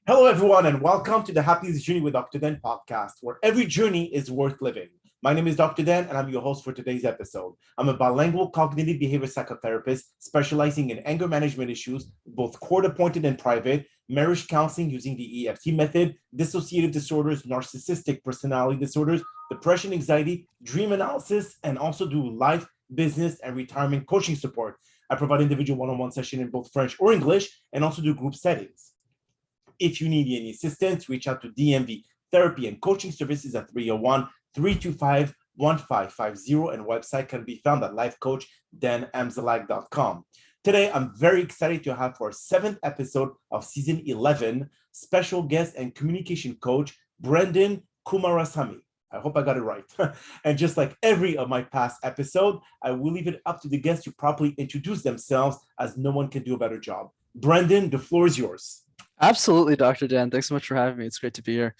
Hello, everyone, and welcome to the Happinessjourneywithdrdan podcast, where every journey is worth living. My name is Dr. Dan, and I'm your host for today's episode. I'm a bilingual cognitive behavior psychotherapist specializing in anger management issues, both court-appointed and private, marriage counseling using the EFT method, dissociative disorders, narcissistic personality disorders, depression, anxiety, dream analysis, and also do life, business, and retirement coaching support. I provide individual one-on-one sessions in both French or English, and also do group settings. If you need any assistance, reach out to DMV Therapy and Coaching Services at 301-325-1550, and website can be found at drdanamzallag.com. Today, I'm very excited to have for our 7th episode of season 11, special guest and communication coach, Brenden Kumarasamy. I hope I got it right. And just like every of my past episode, I will leave it up to the guests to properly introduce themselves, as no one can do a better job. Brenden, the floor is yours. Absolutely, Dr. Dan. Thanks so much for having me. It's great to be here.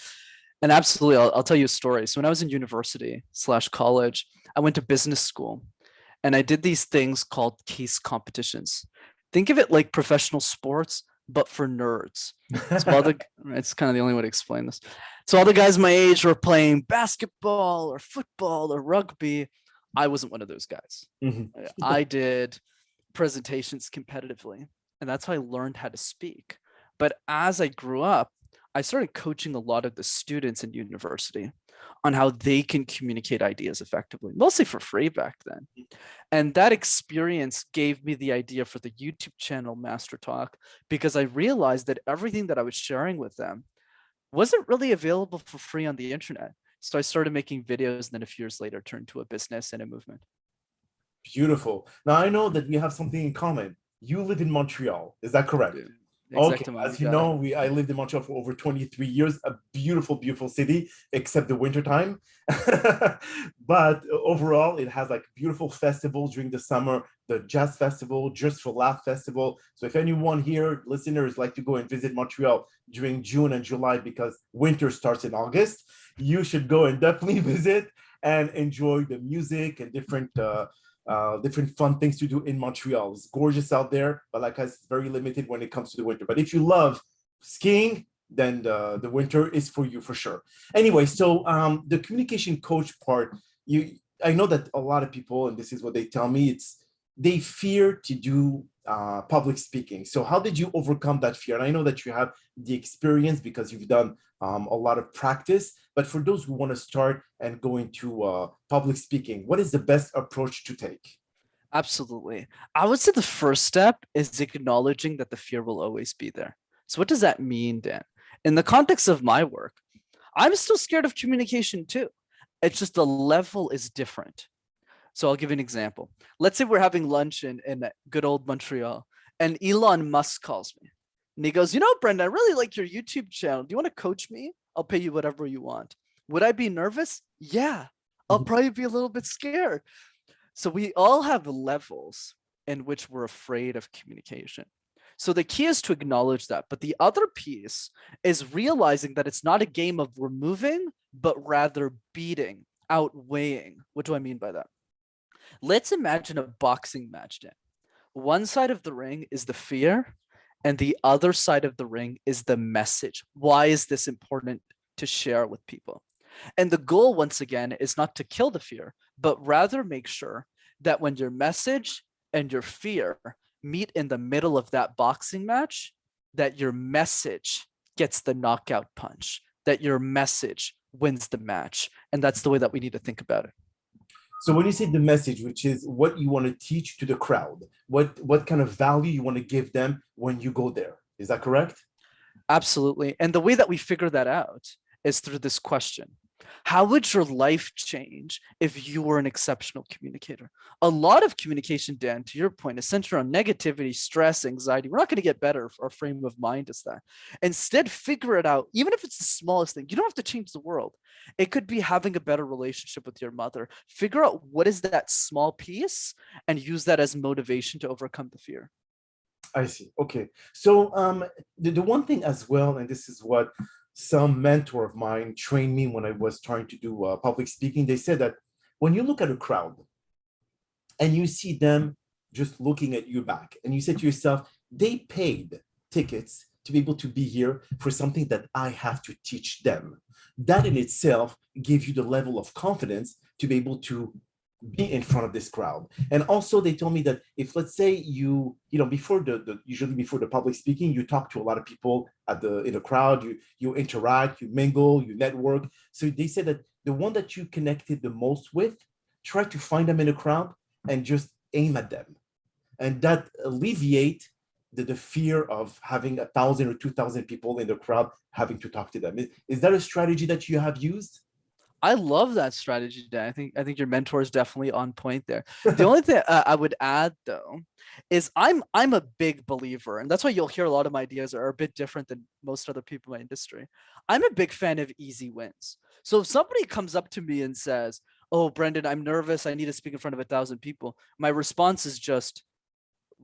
And absolutely, I'll tell you a story. So when I was in university/college, I went to business school and I did these things called case competitions. Think of it like professional sports, but for nerds. It's kind of the only way to explain this. So all the guys my age were playing basketball or football or rugby. I wasn't one of those guys. I did presentations competitively, and that's how I learned how to speak. But as I grew up, I started coaching a lot of the students in university on how they can communicate ideas effectively, mostly for free back then. And that experience gave me the idea for the YouTube channel MasterTalk, because I realized that everything that I was sharing with them wasn't really available for free on the internet. So I started making videos, and then a few years later turned to a business and a movement. Beautiful. Now, I know that we have something in common. You live in Montreal. Is that correct? Okay, as you know, I lived in Montreal for over 23 years, a beautiful, beautiful city, except the wintertime. But overall, it has like beautiful festivals during the summer, the Jazz Festival, Just for Laugh Festival. So if anyone here, listeners, like to go and visit Montreal during June and July, because winter starts in August, you should go and definitely visit and enjoy the music and different fun things to do in Montreal. It's gorgeous out there, but like I said, it's very limited when it comes to the winter. But if you love skiing, then the winter is for you for sure. Anyway, so the communication coach part, I know that a lot of people, and this is what they tell me, they fear to do public speaking. So how did you overcome that fear? And I know that you have the experience because you've done a lot of practice, but for those who want to start and go into public speaking, what is the best approach to take? Absolutely. I would say the first step is acknowledging that the fear will always be there. So what does that mean, Dan? In the context of my work, I'm still scared of communication too. It's just the level is different. So I'll give you an example. Let's say we're having lunch in good old Montreal, and Elon Musk calls me. And he goes, Brend, I really like your YouTube channel. Do you want to coach me? I'll pay you whatever you want. Would I be nervous? Yeah, I'll probably be a little bit scared. So we all have levels in which we're afraid of communication. So the key is to acknowledge that. But the other piece is realizing that it's not a game of removing, but rather beating, outweighing. What do I mean by that? Let's imagine a boxing match, Dan. One side of the ring is the fear, and the other side of the ring is the message. Why is this important to share with people? And the goal, once again, is not to kill the fear, but rather make sure that when your message and your fear meet in the middle of that boxing match, that your message gets the knockout punch, that your message wins the match. And that's the way that we need to think about it. So when you say the message, which is what you want to teach to the crowd, what kind of value you want to give them when you go there, is that correct? Absolutely. And the way that we figure that out is through this question. How would your life change if you were an exceptional communicator? A lot of communication, Dan, to your point, is centered on negativity, stress, anxiety. We're not going to get better if our frame of mind is that. Instead, figure it out. Even if it's the smallest thing, you don't have to change the world. It could be having a better relationship with your mother. Figure out what is that small piece and use that as motivation to overcome the fear. I see. Okay. So the one thing as well, and this is what some mentor of mine trained me when I was trying to do public speaking, they said that when you look at a crowd and you see them just looking at you back, and you say to yourself, they paid tickets to be able to be here for something that I have to teach them. That in itself gives you the level of confidence to be able to be in front of this crowd. And also they told me that if, let's say before usually before the public speaking, you talk to a lot of people in a crowd, you interact, you mingle, you network. So they said that the one that you connected the most with, try to find them in a crowd and just aim at them. And that alleviate the fear of having 1,000 or 2,000 people in the crowd having to talk to them. Is that a strategy that you have used? I love that strategy, Dan. I think your mentor is definitely on point there. The only thing I would add though is I'm a big believer, and that's why you'll hear a lot of my ideas are a bit different than most other people in my industry. I'm a big fan of easy wins. So if somebody comes up to me and says, "Oh, Brenden, I'm nervous. I need to speak in front of 1,000 people," my response is just,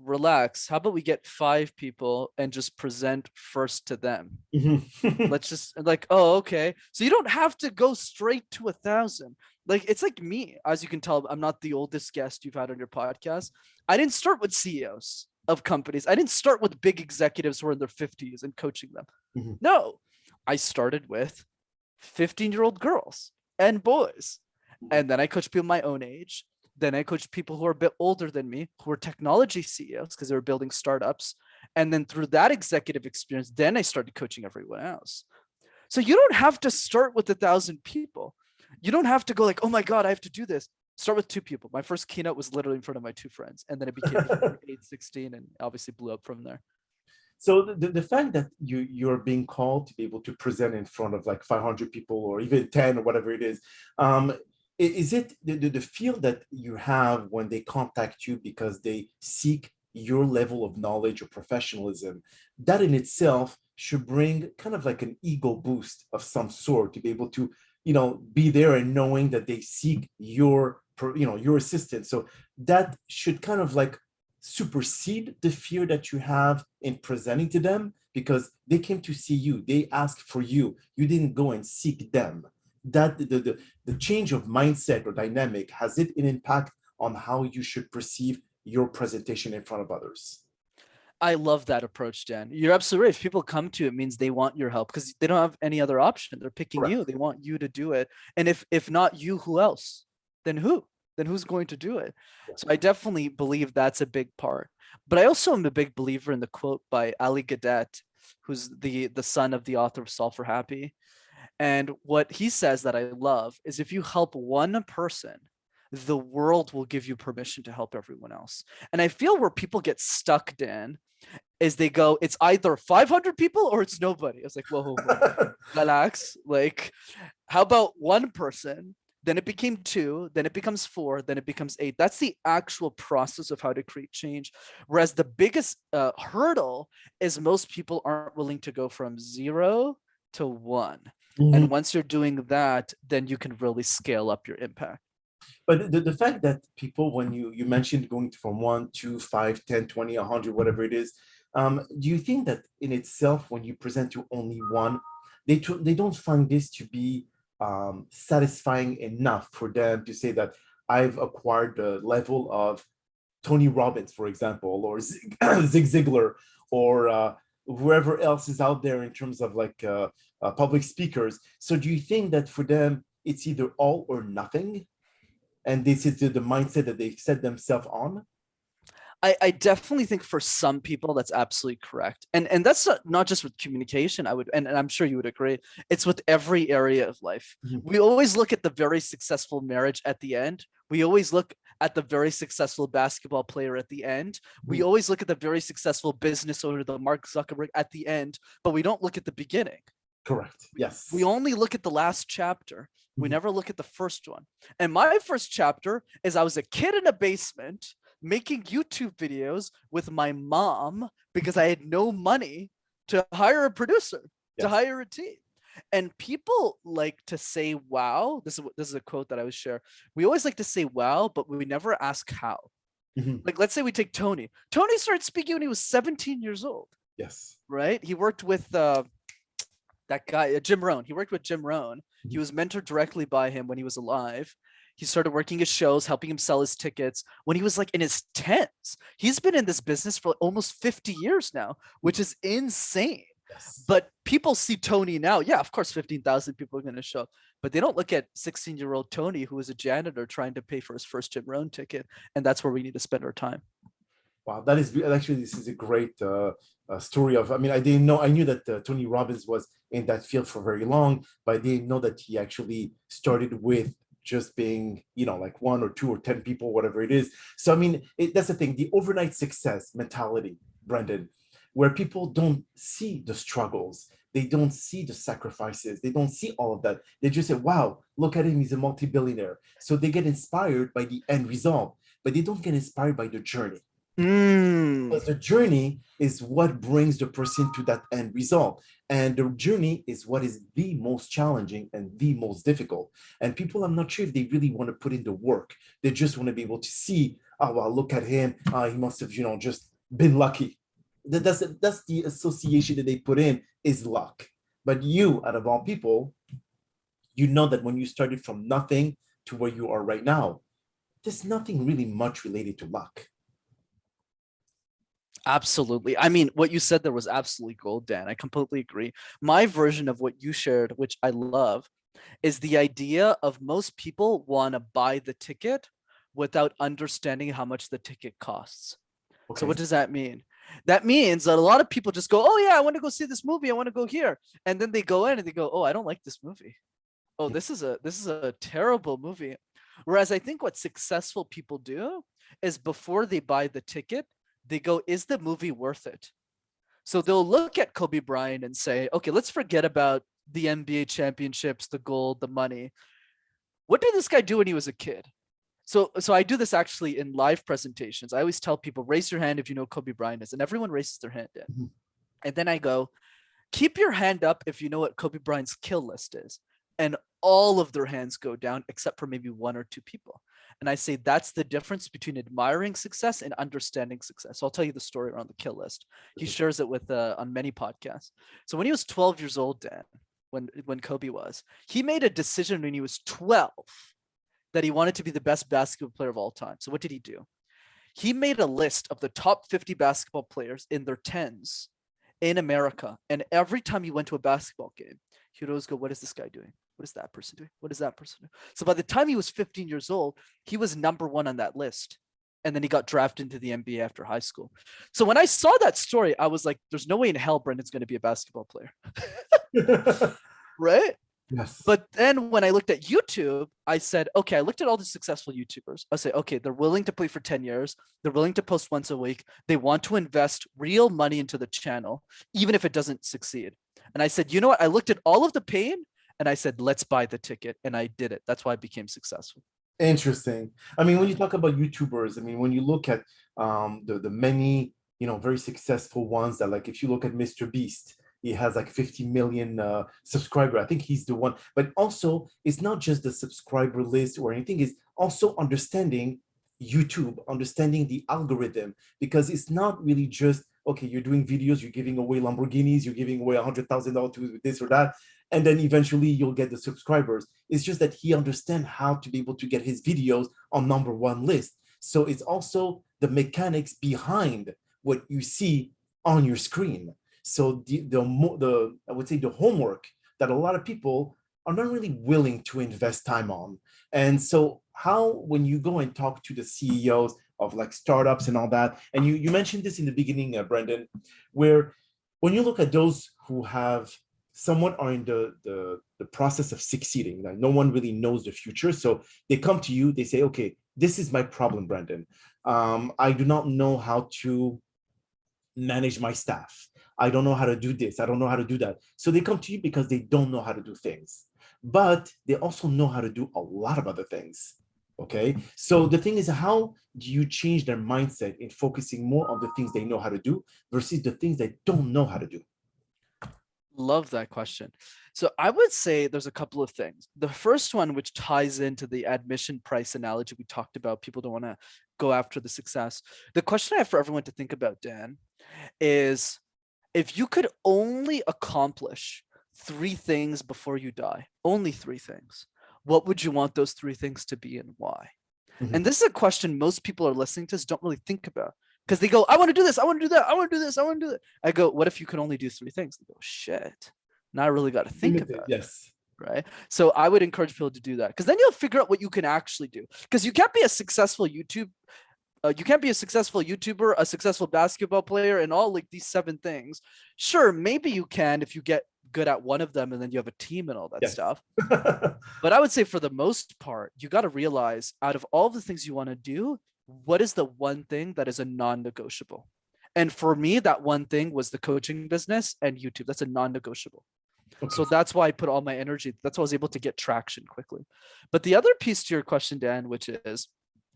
relax. How about we get 5 people and just present first to them? Let's just oh, okay. So you don't have to go straight to 1,000. Like, it's like me, as you can tell, I'm not the oldest guest you've had on your podcast. I didn't start with CEOs of companies. I didn't start with big executives who are in their 50s and coaching them. No, I started with 15-year-old girls and boys. And then I coached people my own age. Then I coached people who are a bit older than me, who were technology CEOs because they were building startups. And then through that executive experience, then I started coaching everyone else. So you don't have to start with 1,000 people. You don't have to go like, oh my God, I have to do this. Start with 2 people. My first keynote was literally in front of my 2 friends. And then it became 8, 16, and obviously blew up from there. So the fact that you're being called to be able to present in front of like 500 people or even 10 or whatever it is it the feel that you have when they contact you because they seek your level of knowledge or professionalism, that in itself should bring kind of like an ego boost of some sort to be able to, be there and knowing that they seek your assistance. So that should kind of like supersede the fear that you have in presenting to them because they came to see you, they asked for you, you didn't go and seek them. That the change of mindset or dynamic, has it an impact on how you should perceive your presentation in front of others? I love that approach, Dan. You're absolutely right. If people come to you, it means they want your help because they don't have any other option. They're picking Correct. you. They want you to do it. And if not you, who else? Then who? Then who's going to do it? So I definitely believe that's a big part. But I also am a big believer in the quote by Ali Gadet, who's the son of the author of Solve for Happy. And what he says that I love is if you help one person, the world will give you permission to help everyone else. And I feel where people get stuck, Dan, is they go, it's either 500 people or it's nobody. It's like, whoa, relax. Like, how about one person? Then it became 2, then it becomes 4, then it becomes 8. That's the actual process of how to create change. Whereas the biggest hurdle is most people aren't willing to go from 0 to 1. And once you're doing that, then you can really scale up your impact. But the fact that people, when you mentioned going from 1, 2, 5, 10, 20, 100, whatever it is, do you think that in itself, when you present to only one, they don't find this to be satisfying enough for them to say that I've acquired the level of Tony Robbins, for example, or Zig Ziglar, or whoever else is out there in terms of like public speakers? So do you think that for them, it's either all or nothing? And this is the mindset that they've set themselves on? I definitely think for some people that's absolutely correct. And that's not just with communication. And I'm sure you would agree, it's with every area of life. We always look at the very successful marriage at the end. We always look at the very successful basketball player at the end. We always look at the very successful business owner, the Mark Zuckerberg, at the end, but we don't look at the beginning. Correct. Yes. We only look at the last chapter. We never look at the first one. And my first chapter is I was a kid in a basement making YouTube videos with my mom because I had no money to hire a producer, to hire a team. And people like to say, wow, this is a quote that I would share. We always like to say, wow, but we never ask how. Like, let's say we take Tony. Tony started speaking when he was 17 years old. Yes. Right? He worked with that guy, Jim Rohn. He worked with Jim Rohn. He was mentored directly by him when he was alive. He started working his shows, helping him sell his tickets when he was like in his 10s. He's been in this business for almost 50 years now, which is insane. Yes. But people see Tony now. Yeah, of course, 15,000 people are going to show up. But they don't look at 16-year-old Tony, who is a janitor trying to pay for his first gym round ticket. And that's where we need to spend our time. Wow, that is actually, this is a great story of. I mean, I didn't know. I knew that Tony Robbins was in that field for very long, but I didn't know that he actually started with just being, like 1 or 2 or 10 people, whatever it is. So I mean, that's the thing, the overnight success mentality, Brenden, where people don't see the struggles, they don't see the sacrifices, they don't see all of that. They just say, wow, look at him, he's a multi-billionaire. So they get inspired by the end result, but they don't get inspired by the journey. Because the journey is what brings the person to that end result. And the journey is what is the most challenging and the most difficult. And people, I'm not sure if they really want to put in the work. They just want to be able to see, oh, well, look at him. He must have, just been lucky. That's the association that they put in, is luck. But you, out of all people, you know that when you started from nothing to where you are right now, there's nothing really much related to luck. Absolutely. I mean, what you said there was absolutely gold, Dan. I completely agree. My version of what you shared, which I love, is the idea of most people want to buy the ticket without understanding how much the ticket costs. Okay. So what does that mean? That means that a lot of people just go, oh yeah, I want to go see this movie. I want to go here. And then they go in and they go, oh, I don't like this movie. Oh, this is a terrible movie. Whereas I think what successful people do is before they buy the ticket, they go, is the movie worth it? So they'll look at Kobe Bryant and say, okay, let's forget about the NBA championships, the gold, the money. What did this guy do when he was a kid? So I do this actually in live presentations. I always tell people, raise your hand if you know Kobe Bryant is, and everyone raises their hand in. Mm-hmm. And then I go, keep your hand up if you know what Kobe Bryant's kill list is. And all of their hands go down except for maybe 1 or 2 people. And I say that's the difference between admiring success and understanding success. So I'll tell you the story around the kill list. He shares it with on many podcasts. So when he was 12 years old, Dan, when Kobe was, he made a decision when he was 12 that he wanted to be the best basketball player of all time. So what did he do? He made a list of the top 50 basketball players in their 10s in America. And every time he went to a basketball game, he would always go, what is this guy doing? What is that person doing? What is that person doing? So by the time he was 15 years old, he was number 1 on that list. And then he got drafted into the NBA after high school. So when I saw that story, I was like, there's no way in hell Brendan's going to be a basketball player. Right? Yes. But then when I looked at YouTube, I said, okay, I looked at all the successful YouTubers. I say, okay, they're willing to play for 10 years. They're willing to post once a week. They want to invest real money into the channel, even if it doesn't succeed. And I said, you know what? I looked at all of the pain and I said, let's buy the ticket. And I did it. That's why I became successful. Interesting. I mean, when you talk about YouTubers, I mean, when you look at the many, very successful ones that, like, if you look at Mr. Beast, he has like 50 million subscribers. I think he's the one. But also, it's not just the subscriber list or anything. It's also understanding YouTube, understanding the algorithm, because it's not really just, okay, you're doing videos, you're giving away Lamborghinis, you're giving away $100,000 to this or that, and then eventually you'll get the subscribers. It's just that he understands how to be able to get his videos on number 1 list. So it's also the mechanics behind what you see on your screen. So the I would say the homework that a lot of people are not really willing to invest time on. And so how, when you go and talk to the CEOs of like startups and all that, and you mentioned this in the beginning, Brenden, where when you look at those who have somewhat are in the process of succeeding, like no one really knows the future. So they come to you, they say, okay, this is my problem, Brenden. I do not know how to manage my staff. I don't know how to do this. I don't know how to do that. So they come to you because they don't know how to do things, but they also know how to do a lot of other things. Okay. So the thing is, how do you change their mindset in focusing more on the things they know how to do versus the things they don't know how to do? Love that question. So I would say there's a couple of things. The first one, which ties into the admission price analogy we talked about, people don't want to go after the success. The question I have for everyone to think about, Dan, is if you could only accomplish 3 things before you die, only 3 things, what would you want those 3 things to be and why? Mm-hmm. And this is a question most people are listening to us don't really think about, Because they go, I want to do this, I want to do that, I want to do this, I want to do that. I go, what if you can only do 3 things? They go, shit. Now I really got to think about it. Yes. Right. So I would encourage people to do that, because then you'll figure out what you can actually do. Because you can't be a successful YouTuber, a successful basketball player, and all like these 7 things. Sure, maybe you can if you get good at one of them and then you have a team and all that stuff. But I would say for the most part, you got to realize, out of all the things you want to do, what is the one thing that is a non-negotiable? And for me, that one thing was the coaching business and YouTube. That's a non-negotiable. Okay. So that's why I put all my energy. That's why I was able to get traction quickly. But the other piece to your question, Dan, which is,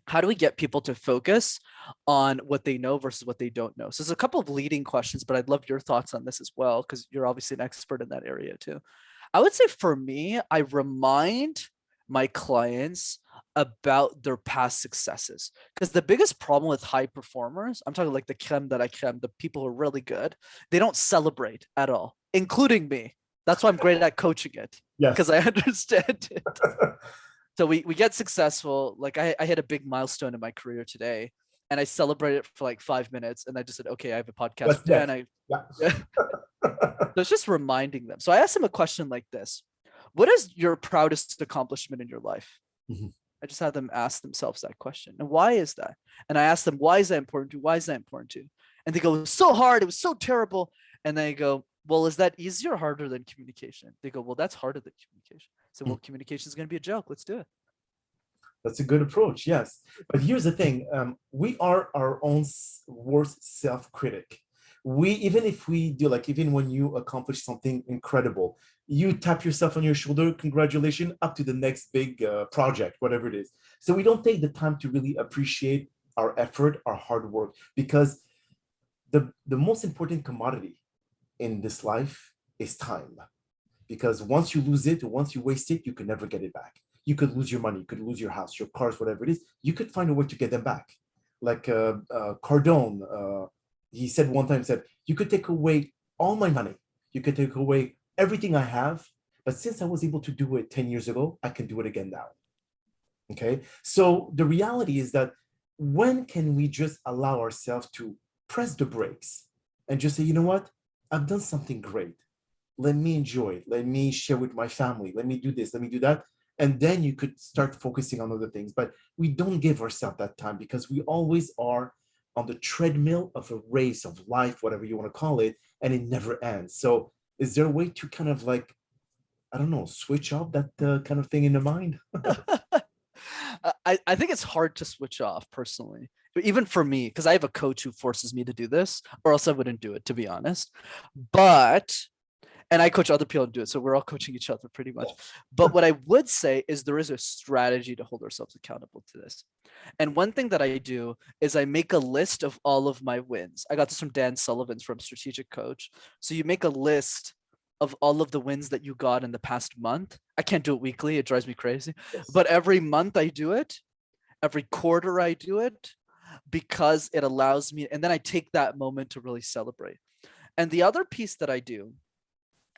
how do we get people to focus on what they know versus what they don't know? So there's a couple of leading questions, but I'd love your thoughts on this as well, because you're obviously an expert in that area too. I would say for me, I remind my clients about their past successes, because the biggest problem with high performers, I'm talking like the creme de la creme, the people who are really good, they don't celebrate at all, including me. That's why I'm great at coaching it, because I understand it. So we get successful. Like I hit a big milestone in my career today, and I celebrated it for like 5 minutes, and I just said, okay, I have a podcast. And so it's just reminding them. So I asked them a question like this: what is your proudest accomplishment in your life? Mm-hmm. I just had them ask themselves that question. And why is that? And I asked them, why is that important to you? Why is that important to you? And they go, it was so hard. It was so terrible. And they go, well, is that easier or harder than communication? They go, well, that's harder than communication. So, well, communication is going to be a joke. Let's do it. That's a good approach. Yes. But here's the thing. We are our own worst self-critic. Even if we do, like, even when you accomplish something incredible, you tap yourself on your shoulder, congratulations, up to the next big project, whatever it is. So we don't take the time to really appreciate our effort, our hard work, because the most important commodity in this life is time. Because once you lose it, or once you waste it, you can never get it back. You could lose your money, you could lose your house, your cars, whatever it is. You could find a way to get them back. Like Cardone, he said one time, you could take away all my money. You could take away everything I have. But since I was able to do it 10 years ago, I can do it again now. Okay. So the reality is that, when can we just allow ourselves to press the brakes and just say, you know what? I've done something great. Let me enjoy it. Let me share with my family. Let me do this. Let me do that. And then you could start focusing on other things. But we don't give ourselves that time, because we always are on the treadmill of a race of life, whatever you want to call it, and it never ends. So is there a way to kind of like, I don't know, switch off that kind of thing in the mind? I think it's hard to switch off personally, even for me, because I have a coach who forces me to do this, or else I wouldn't do it, to be honest. And I coach other people to do it. So we're all coaching each other pretty much. But what I would say is there is a strategy to hold ourselves accountable to this. And one thing that I do is I make a list of all of my wins. I got this from Dan Sullivan from Strategic Coach. So you make a list of all of the wins that you got in the past month. I can't do it weekly. It drives me crazy. Yes. But every month I do it. Every quarter I do it, because it allows me. And then I take that moment to really celebrate. And the other piece that I do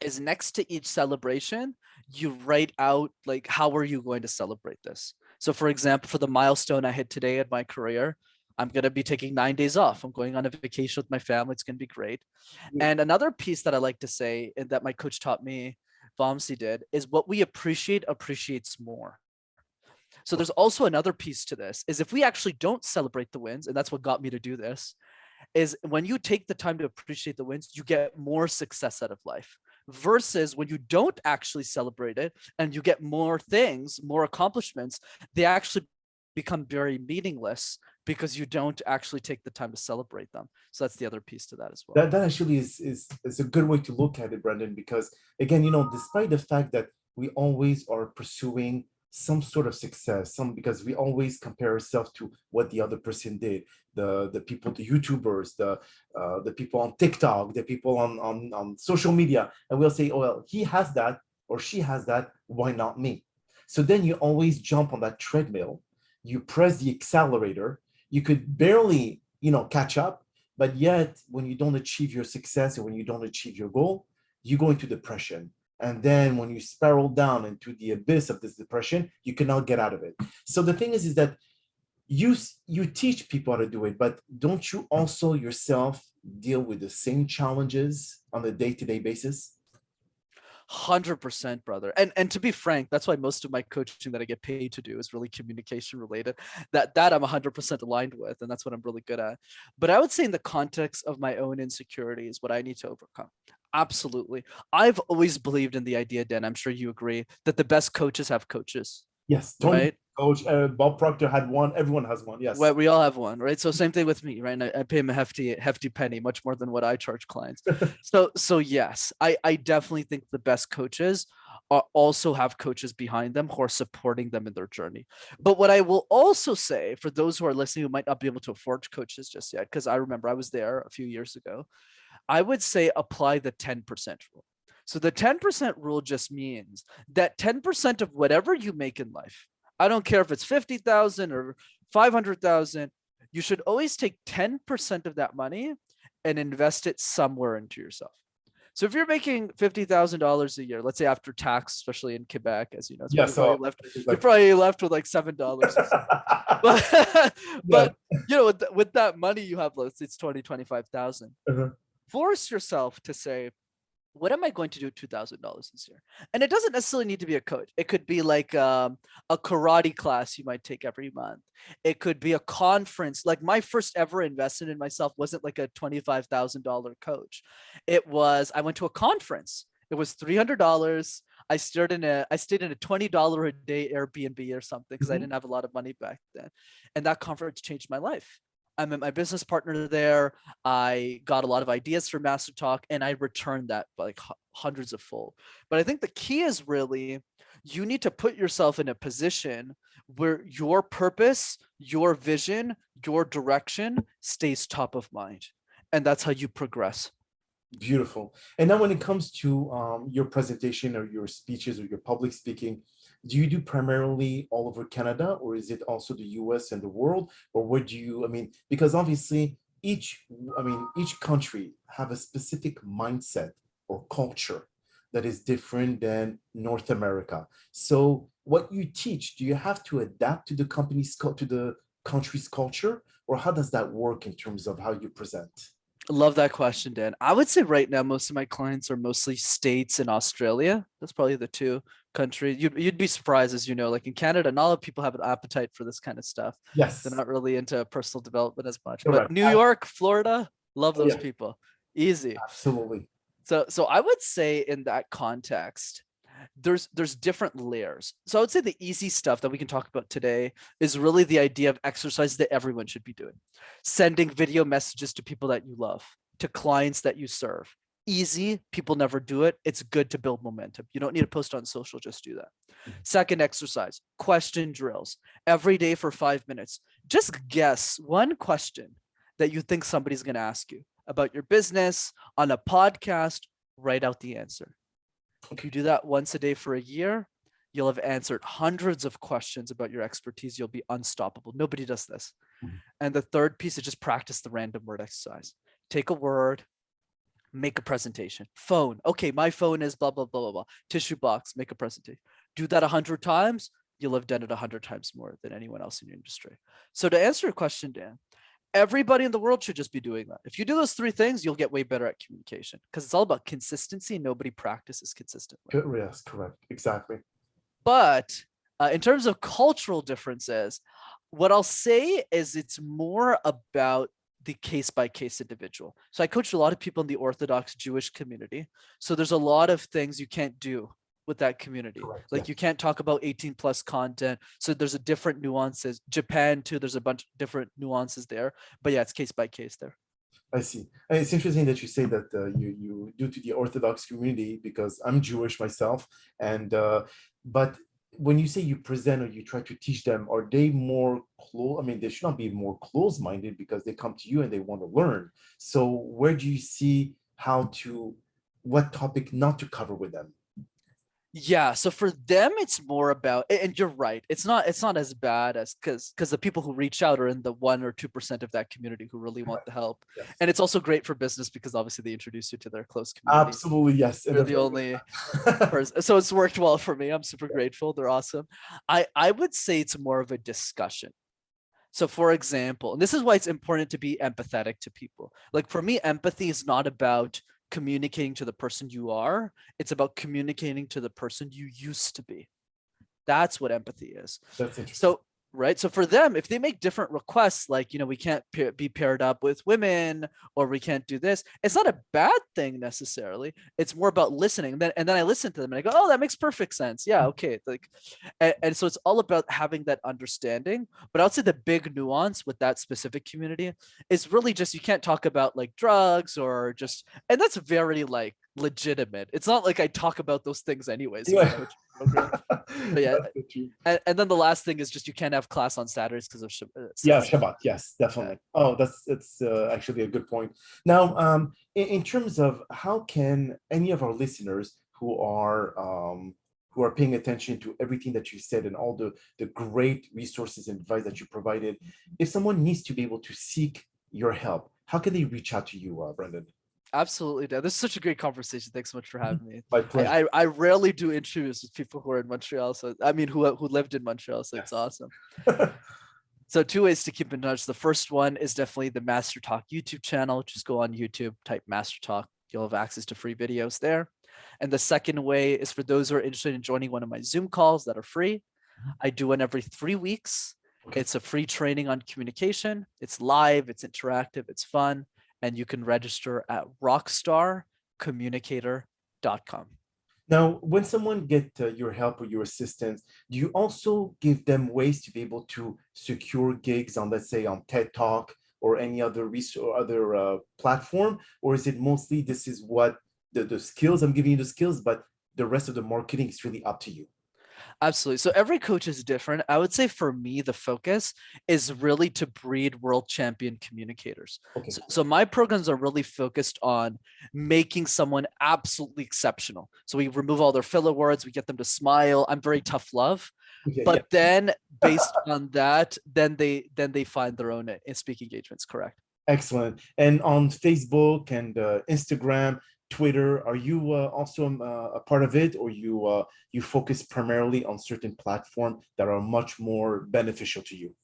is, next to each celebration, you write out, like, how are you going to celebrate this? So for example, for the milestone I hit today in my career, I'm going to be taking 9 days off. I'm going on a vacation with my family. It's going to be great. And another piece that I like to say, and that my coach taught me, Vamsi did, is what we appreciate appreciates more. So there's also another piece to this, is if we actually don't celebrate the wins, and that's what got me to do this, is when you take the time to appreciate the wins, you get more success out of life. Versus when you don't actually celebrate it and you get more things, more accomplishments, they actually become very meaningless, because you don't actually take the time to celebrate them. So that's the other piece to that as well. That actually is a good way to look at it, Brenden, because again, despite the fact that we always are pursuing some sort of success, because we always compare ourselves to what the other person did, the people, the YouTubers, the people on TikTok, the people on social media, and we'll say, oh, well, he has that or she has that, why not me? So then you always jump on that treadmill, you press the accelerator, you could barely catch up, but yet when you don't achieve your success, or when you don't achieve your goal, you go into depression. And then when you spiral down into the abyss of this depression, you cannot get out of it. So the thing is that you teach people how to do it, but don't you also yourself deal with the same challenges on a day-to-day basis? 100%, brother. And to be frank, that's why most of my coaching that I get paid to do is really communication related. That I'm 100% aligned with, and that's what I'm really good at. But I would say in the context of my own insecurities, what I need to overcome. Absolutely. I've always believed in the idea, Dan, I'm sure you agree, that the best coaches have coaches. Yes, Tony, right? Coach Bob Proctor had one. Everyone has one. Yes. Well, we all have one, right? So same thing with me, right? And I pay him a hefty penny, much more than what I charge clients. So yes, I definitely think the best coaches also have coaches behind them who are supporting them in their journey. But what I will also say for those who are listening who might not be able to afford coaches just yet, because I remember I was there a few years ago, I would say apply the 10% rule. So the 10% rule just means that 10% of whatever you make in life, I don't care if it's 50,000 or 500,000, you should always take 10% of that money and invest it somewhere into yourself. So if you're making $50,000 a year, let's say after tax, especially in Quebec, as you know, yeah, you're probably left with like $7 or something. but you know, with that money you have, let's say it's 20, 25,000. Force yourself to say, what am I going to do $2,000 this year? And it doesn't necessarily need to be a coach. It could be like a karate class you might take every month. It could be a conference. Like my first ever investment in myself wasn't like a $25,000 coach. It was, I went to a conference. It was $300. I stayed in a $20 a day Airbnb or something because I didn't have a lot of money back then. And that conference changed my life. I met my business partner there. I got a lot of ideas for MasterTalk, and I returned that like hundreds of fold. But I think the key is really you need to put yourself in a position where your purpose, your vision, your direction stays top of mind. And that's how you progress. Beautiful. And now when it comes to your presentation or your speeches or your public speaking, do you do primarily all over Canada, or is it also the US and the world? Or what do you, I mean, because obviously each country have a specific mindset or culture that is different than North America. So what you teach, do you have to adapt to the country's culture, or how does that work in terms of how you present? Love that question, Dan. I would say right now, most of my clients are mostly States and Australia. That's probably the two countries. You'd be surprised, as you know, like in Canada, not a lot of people have an appetite for this kind of stuff. Yes. They're not really into personal development as much. Correct. But New York, Florida, love those people. Easy. Absolutely. So I would say in that context, there's different layers. So I would say the easy stuff that we can talk about today is really the idea of exercise that everyone should be doing. Sending video messages to people that you love, to clients that you serve. Easy, people never do it. It's good to build momentum. You don't need to post on social, just do that. Second exercise, question drills. Every day for 5 minutes. Just guess one question that you think somebody's going to ask you about your business on a podcast. Write out the answer. If you do that once a day for a year, you'll have answered hundreds of questions about your expertise. You'll be unstoppable. Nobody does this. And the third piece is just practice the random word exercise. Take a word, make a presentation. Phone. Okay, my phone is blah, blah, blah, blah, blah. Tissue box, make a presentation. Do that 100 times. You'll have done it 100 times more than anyone else in your industry. So to answer your question, Dan, everybody in the world should just be doing that. If you do those three things, you'll get way better at communication because it's all about consistency. Nobody practices consistently. Yes, correct. Exactly. But in terms of cultural differences, what I'll say is it's more about the case-by-case individual. So I coach a lot of people in the Orthodox Jewish community. So there's a lot of things you can't do with that community. Correct, like you can't talk about 18 plus content. So there's a different nuances. Japan too, there's a bunch of different nuances there. But yeah, it's case by case there. I see. And it's interesting that you say that you do to the Orthodox community, because I'm Jewish myself. And but when you say you present or you try to teach them, are they more close? I mean, they should not be more close-minded because they come to you and they want to learn. So where do you see what topic not to cover with them? Yeah, so for them, it's more about, and you're right, it's not as bad as because the people who reach out are in the 1 or 2% of that community who really want the help. Yes. And it's also great for business because obviously they introduce you to their close community. Absolutely, yes. They're the only person. So it's worked well for me. I'm super grateful. They're awesome. I would say it's more of a discussion. So for example, and this is why it's important to be empathetic to people. Like for me, empathy is not about communicating to the person you are. It's about communicating to the person you used to be. That's what empathy is. That's interesting. So, right. So for them, if they make different requests, like, we can't be paired up with women, or we can't do this, it's not a bad thing necessarily. It's more about listening. And then I listen to them and I go, oh, that makes perfect sense. Yeah. Okay. Like, and so it's all about having that understanding. But I would say the big nuance with that specific community is really just, you can't talk about like drugs or just, and that's very like legitimate. It's not like I talk about those things anyways in my coaching program. But yeah, and then the last thing is just, you can't have class on Saturdays because of Shabbat. Yes, definitely. Oh, it's actually a good point. Now, in terms of how can any of our listeners who are paying attention to everything that you said and all the great resources and advice that you provided, if someone needs to be able to seek your help, how can they reach out to you, Brenden? Absolutely, Dan. This is such a great conversation. Thanks so much for having me. My pleasure. I rarely do interviews with people who are in Montreal. So I mean, who lived in Montreal. So it's awesome. So 2 ways to keep in touch. The first one is definitely the MasterTalk YouTube channel. Just go on YouTube, type MasterTalk. You'll have access to free videos there. And the second way is for those who are interested in joining one of my Zoom calls that are free. I do one every 3 weeks. Okay. It's a free training on communication. It's live, it's interactive, it's fun. And you can register at rockstarcommunicator.com. Now, when someone gets your help or your assistance, do you also give them ways to be able to secure gigs on, let's say, on TED Talk or any other platform? Or is it mostly, this is what the skills, I'm giving you the skills, but the rest of the marketing is really up to you? Absolutely. So every coach is different. I would say for me, the focus is really to breed world champion communicators. Okay. So my programs are really focused on making someone absolutely exceptional. So we remove all their filler words, we get them to smile. I'm very tough love. But then based on that, then they find their own speak engagements. Correct. Excellent. And on Facebook and Instagram, Twitter, are you also a part of it, or you focus primarily on certain platforms that are much more beneficial to you?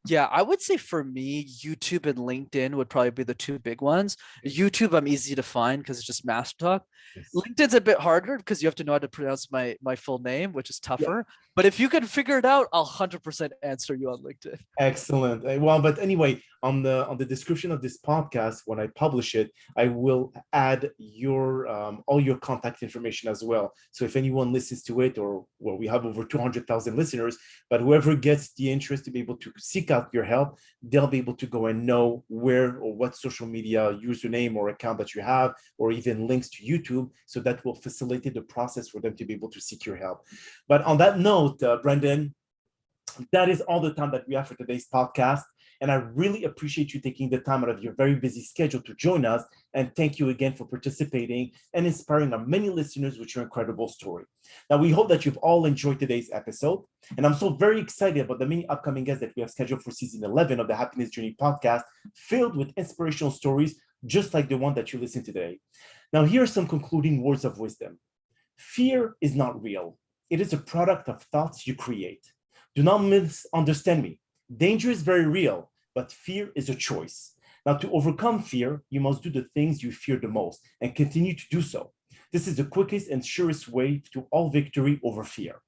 Yeah, I would say for me, YouTube and LinkedIn would probably be the two big ones. YouTube, I'm easy to find because it's just MasterTalk. Yes. LinkedIn's a bit harder because you have to know how to pronounce my full name, which is tougher. Yeah. But if you can figure it out, I'll 100% answer you on LinkedIn. Excellent. Well, but anyway, on the description of this podcast, when I publish it, I will add your all your contact information as well. So if anyone listens to it, or well, we have over 200,000 listeners, but whoever gets the interest to be able to seek out your help, they'll be able to go and know where or what social media username or account that you have, or even links to YouTube. So that will facilitate the process for them to be able to seek your help. But on that note, Brenden, that is all the time that we have for today's podcast. And I really appreciate you taking the time out of your very busy schedule to join us. And thank you again for participating and inspiring our many listeners with your incredible story. Now, we hope that you've all enjoyed today's episode. And I'm so very excited about the many upcoming guests that we have scheduled for season 11 of the Happiness Journey podcast, filled with inspirational stories, just like the one that you listened to today. Now, here are some concluding words of wisdom. Fear is not real. It is a product of thoughts you create. Do not misunderstand me. Danger is very real, but fear is a choice. Now, to overcome fear, you must do the things you fear the most and continue to do so. This is the quickest and surest way to all victory over fear.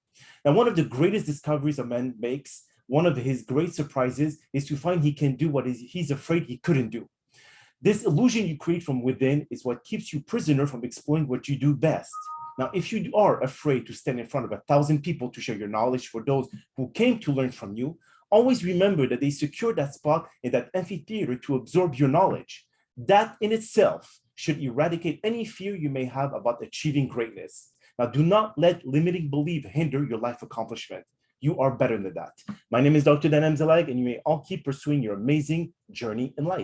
Now, one of the greatest discoveries a man makes, one of his great surprises, is to find he can do what he's afraid he couldn't do. This illusion you create from within is what keeps you prisoner from exploring what you do best. Now, if you are afraid to stand in front of 1,000 people to share your knowledge for those who came to learn from you, always remember that they secured that spot in that amphitheater to absorb your knowledge. That in itself should eradicate any fear you may have about achieving greatness. Now, do not let limiting belief hinder your life accomplishment. You are better than that. My name is Dr. Danamzallag, and you may all keep pursuing your amazing journey in life.